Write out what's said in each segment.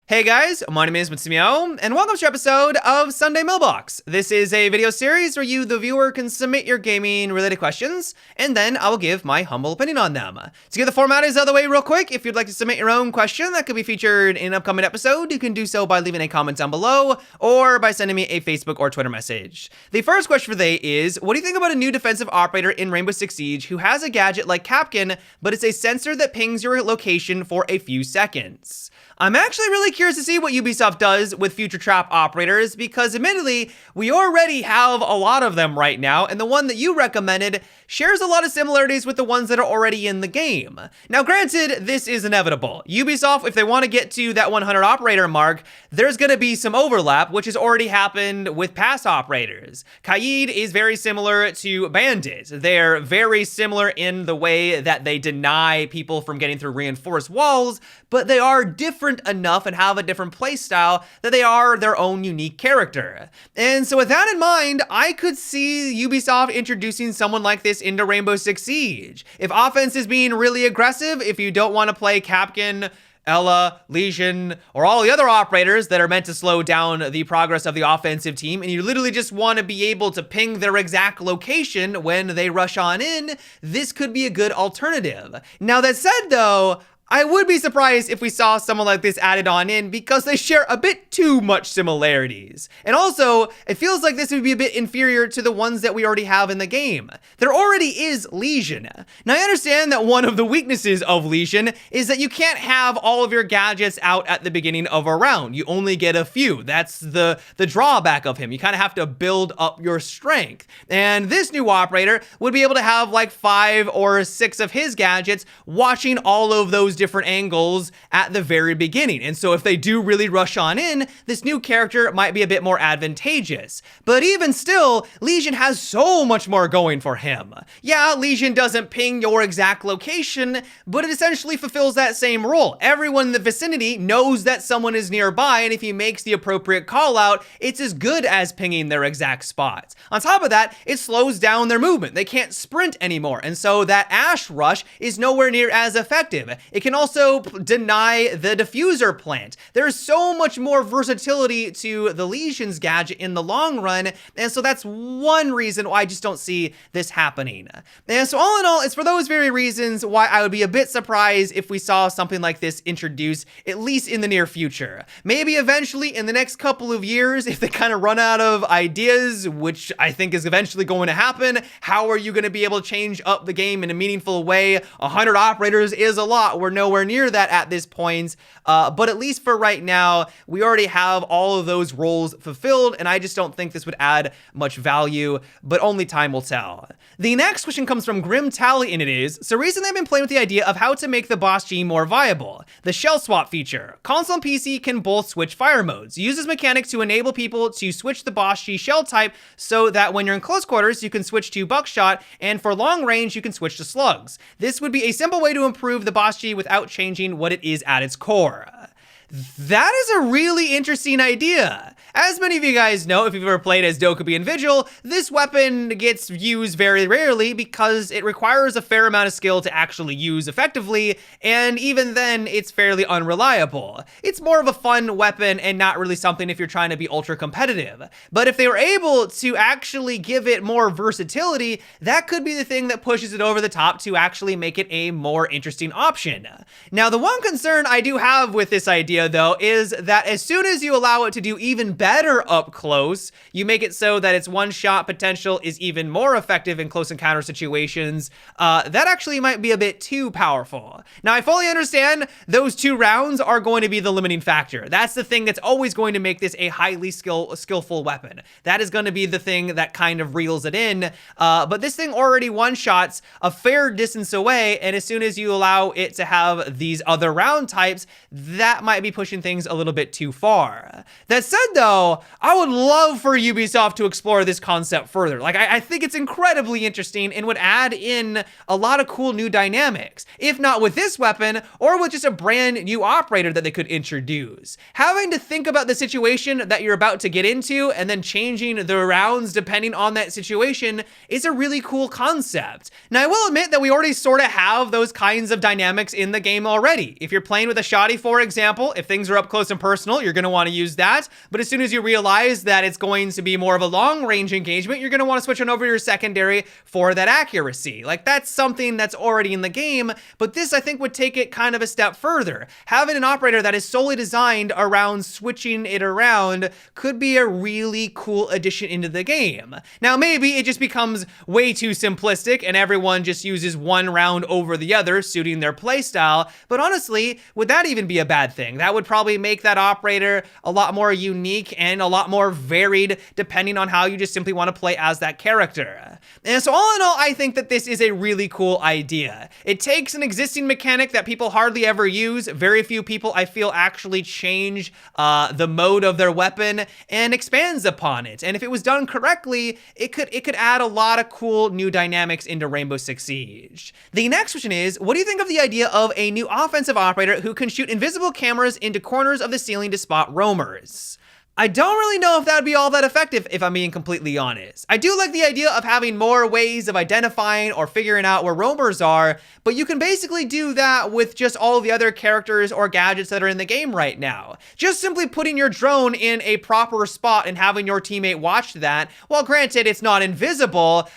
Hey guys, my name is Matsumo, and welcome to your episode of Sunday Mailbox. This is a video series where you, the viewer, can submit your gaming-related questions, and then I will give my humble opinion on them. To get the format is out of the way real quick, if you'd like to submit your own question that could be featured in an upcoming episode, you can do so by leaving a comment down below, or by sending me a Facebook or Twitter message. The first question for the day is, what do you think about a new defensive operator in Rainbow Six Siege who has a gadget like CanCan, but it's a sensor that pings your location for a few seconds? I'm actually really curious to see what Ubisoft does with future trap operators because admittedly, we already have a lot of them right now, and the one that you recommended shares a lot of similarities with the ones that are already in the game. Now granted, this is inevitable. Ubisoft, if they want to get to that 100 operator mark, there's going to be some overlap, which has already happened with past operators. Kaid is very similar to Bandit. They're very similar in the way that they deny people from getting through reinforced walls, but they are different enough and have a different playstyle that they are their own unique character. And so with that in mind, I could see Ubisoft introducing someone like this into Rainbow Six Siege. If offense is being really aggressive, if you don't want to play CanCan, Ella, Lesion, or all the other operators that are meant to slow down the progress of the offensive team, and you literally just want to be able to ping their exact location when they rush on in, this could be a good alternative. Now that said though, I would be surprised if we saw someone like this added on in because they share a bit too much similarities. And also, it feels like this would be a bit inferior to the ones that we already have in the game. There already is Lesion. Now I understand that one of the weaknesses of Lesion is that you can't have all of your gadgets out at the beginning of a round. You only get a few. That's the drawback of him. You kind of have to build up your strength. And this new operator would be able to have like 5 or 6 of his gadgets watching all of those different angles at the very beginning. And so if they do really rush on in, this new character might be a bit more advantageous. But even still, Lesion has so much more going for him. Yeah, Lesion doesn't ping your exact location, but it essentially fulfills that same role. Everyone in the vicinity knows that someone is nearby, and if he makes the appropriate call out, it's as good as pinging their exact spots. On top of that, it slows down their movement. They can't sprint anymore, and so that Ash rush is nowhere near as effective. It can also deny the diffuser plant. There's so much more versatility to the Lesion's gadget in the long run, and so that's one reason why I just don't see this happening. And so all in all, it's for those very reasons why I would be a bit surprised if we saw something like this introduced, at least in the near future. Maybe eventually in the next couple of years, if they kind of run out of ideas, which I think is eventually going to happen, how are you going to be able to change up the game in a meaningful way? 100 operators is a lot. We're nowhere near that at this point, but at least for right now, we already have all of those roles fulfilled, and I just don't think this would add much value, but only time will tell. The next question comes from Grim Tally, and it is, so recently I've been playing with the idea of how to make the Bosg more viable. The shell swap feature. Console and PC can both switch fire modes. Use this mechanic to enable people to switch the Bosg shell type so that when you're in close quarters, you can switch to buckshot, and for long range, you can switch to slugs. This would be a simple way to improve the Bosg without changing what it is at its core. That is a really interesting idea. As many of you guys know, if you've ever played as Dokkaebi and Vigil, this weapon gets used very rarely because it requires a fair amount of skill to actually use effectively, and even then, it's fairly unreliable. It's more of a fun weapon and not really something if you're trying to be ultra competitive. But if they were able to actually give it more versatility, that could be the thing that pushes it over the top to actually make it a more interesting option. Now, the one concern I do have with this idea, though, is that as soon as you allow it to do even better up close, you make it so that its one-shot potential is even more effective in close encounter situations, that actually might be a bit too powerful. Now, I fully understand those 2 rounds are going to be the limiting factor. That's the thing that's always going to make this a highly skillful weapon. That is going to be the thing that kind of reels it in, but this thing already one-shots a fair distance away, and as soon as you allow it to have these other round types, that might be pushing things a little bit too far. That said, though, though, I would love for Ubisoft to explore this concept further. Like, I think it's incredibly interesting and would add in a lot of cool new dynamics, if not with this weapon, or with just a brand new operator that they could introduce. Having to think about the situation that you're about to get into and then changing the rounds depending on that situation is a really cool concept. Now, I will admit that we already sort of have those kinds of dynamics in the game already. If you're playing with a shotty, for example, if things are up close and personal, you're going to want to use that. But as soon as you realize that it's going to be more of a long-range engagement, you're going to want to switch on over your secondary for that accuracy. Like, that's something that's already in the game, but this, I think, would take it kind of a step further. Having an operator that is solely designed around switching it around could be a really cool addition into the game. Now, maybe it just becomes way too simplistic and everyone just uses one round over the other, suiting their playstyle, but honestly, would that even be a bad thing? That would probably make that operator a lot more unique and a lot more varied depending on how you just simply want to play as that character. And so all in all, I think that this is a really cool idea. It takes an existing mechanic that people hardly ever use. Very few people, I feel, actually change the mode of their weapon and expands upon it. And if it was done correctly, it could add a lot of cool new dynamics into Rainbow Six Siege. The next question is, what do you think of the idea of a new offensive operator who can shoot invisible cameras into corners of the ceiling to spot roamers? I don't really know if that would be all that effective, if I'm being completely honest. I do like the idea of having more ways of identifying or figuring out where roamers are, but you can basically do that with just all the other characters or gadgets that are in the game right now. Just simply putting your drone in a proper spot and having your teammate watch that, while granted it's not invisible,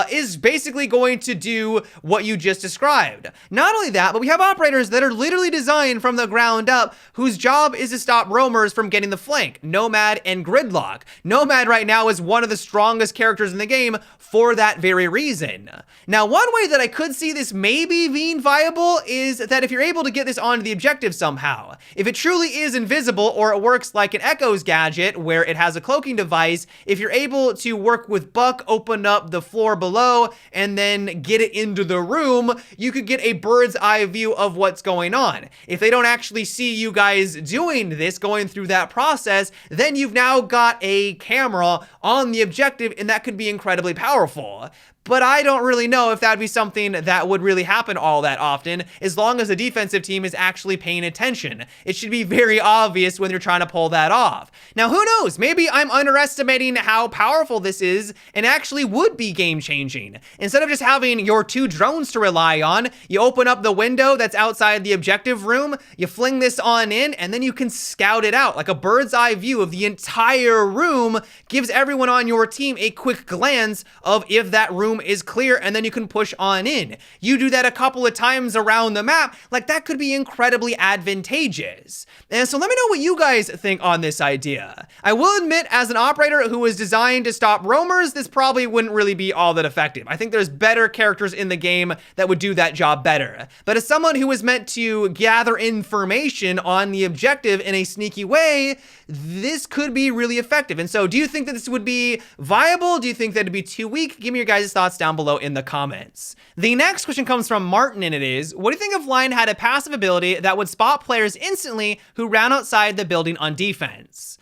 is basically going to do what you just described. Not only that, but we have operators that are literally designed from the ground up whose job is to stop roamers from getting the flank. Nomad and Gridlock. Nomad right now is one of the strongest characters in the game for that very reason. Now, one way that I could see this maybe being viable is that if you're able to get this onto the objective somehow. If it truly is invisible, or it works like an Echo's gadget where it has a cloaking device, if you're able to work with Buck, open up the floor below, and then get it into the room, you could get a bird's eye view of what's going on. If they don't actually see you guys doing this, going through that process, then you've now got a camera on the objective, and that could be incredibly powerful. But I don't really know if that'd be something that would really happen all that often, as long as the defensive team is actually paying attention. It should be very obvious when you're trying to pull that off. Now, who knows? Maybe I'm underestimating how powerful this is and actually would be game-changing. Instead of just having your two drones to rely on, you open up the window that's outside the objective room, you fling this on in, and then you can scout it out. Like a bird's eye view of the entire room gives everyone on your team a quick glance of if that room is clear, and then you can push on in. You do that a couple of times around the map, like that could be incredibly advantageous. And so let me know what you guys think on this idea. I will admit, as an operator who was designed to stop roamers, this probably wouldn't really be all that effective. I think there's better characters in the game that would do that job better. But as someone who was meant to gather information on the objective in a sneaky way, this could be really effective. And so do you think that this would be viable? Do you think that it'd be too weak? Give me your guys' thoughts down below in the comments. The next question comes from Martin, and it is, what do you think if Lion had a passive ability that would spot players instantly who ran outside the building on defense?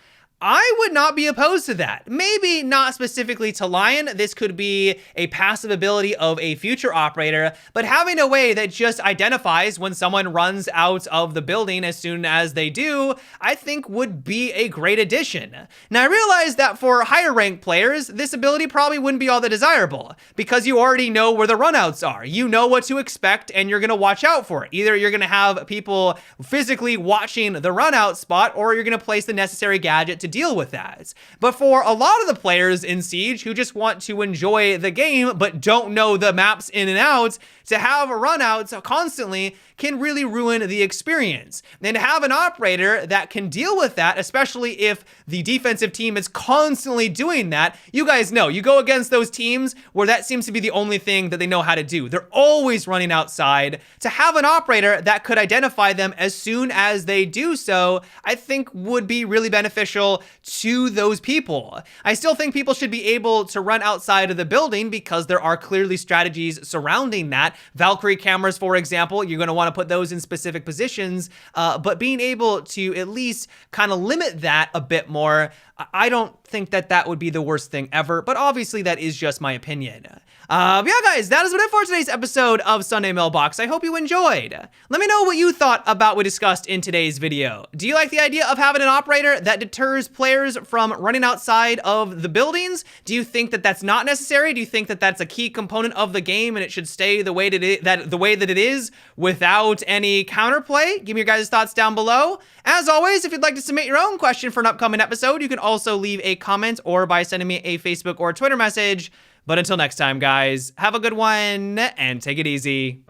I would not be opposed to that. Maybe not specifically to Lion. This could be a passive ability of a future operator, but having a way that just identifies when someone runs out of the building as soon as they do, I think would be a great addition. Now, I realize that for higher ranked players, this ability probably wouldn't be all that desirable because you already know where the runouts are. You know what to expect and you're gonna watch out for it. Either you're gonna have people physically watching the runout spot, or you're gonna place the necessary gadget to deal with that. But for a lot of the players in Siege who just want to enjoy the game but don't know the maps in and out, to have runouts constantly can really ruin the experience. And to have an operator that can deal with that, especially if the defensive team is constantly doing that, you guys know, you go against those teams where that seems to be the only thing that they know how to do. They're always running outside. To have an operator that could identify them as soon as they do so, I think would be really beneficial beneficial to those people. I still think people should be able to run outside of the building because there are clearly strategies surrounding that. Valkyrie cameras, for example, you're going to want to put those in specific positions, but being able to at least kind of limit that a bit more, I don't think that that would be the worst thing ever, but obviously that is just my opinion. Yeah, guys, that is what it for today's episode of Sunday Mailbox. I hope you enjoyed. Let me know what you thought about what we discussed in today's video. Do you like the idea of having an operator that deters players from running outside of the buildings? Do you think that that's not necessary? Do you think that that's a key component of the game and it should stay the way that it is without any counterplay? Give me your guys' thoughts down below. As always, if you'd like to submit your own question for an upcoming episode, you can also leave a comment or by sending me a Facebook or Twitter message. But until next time, guys, have a good one and take it easy.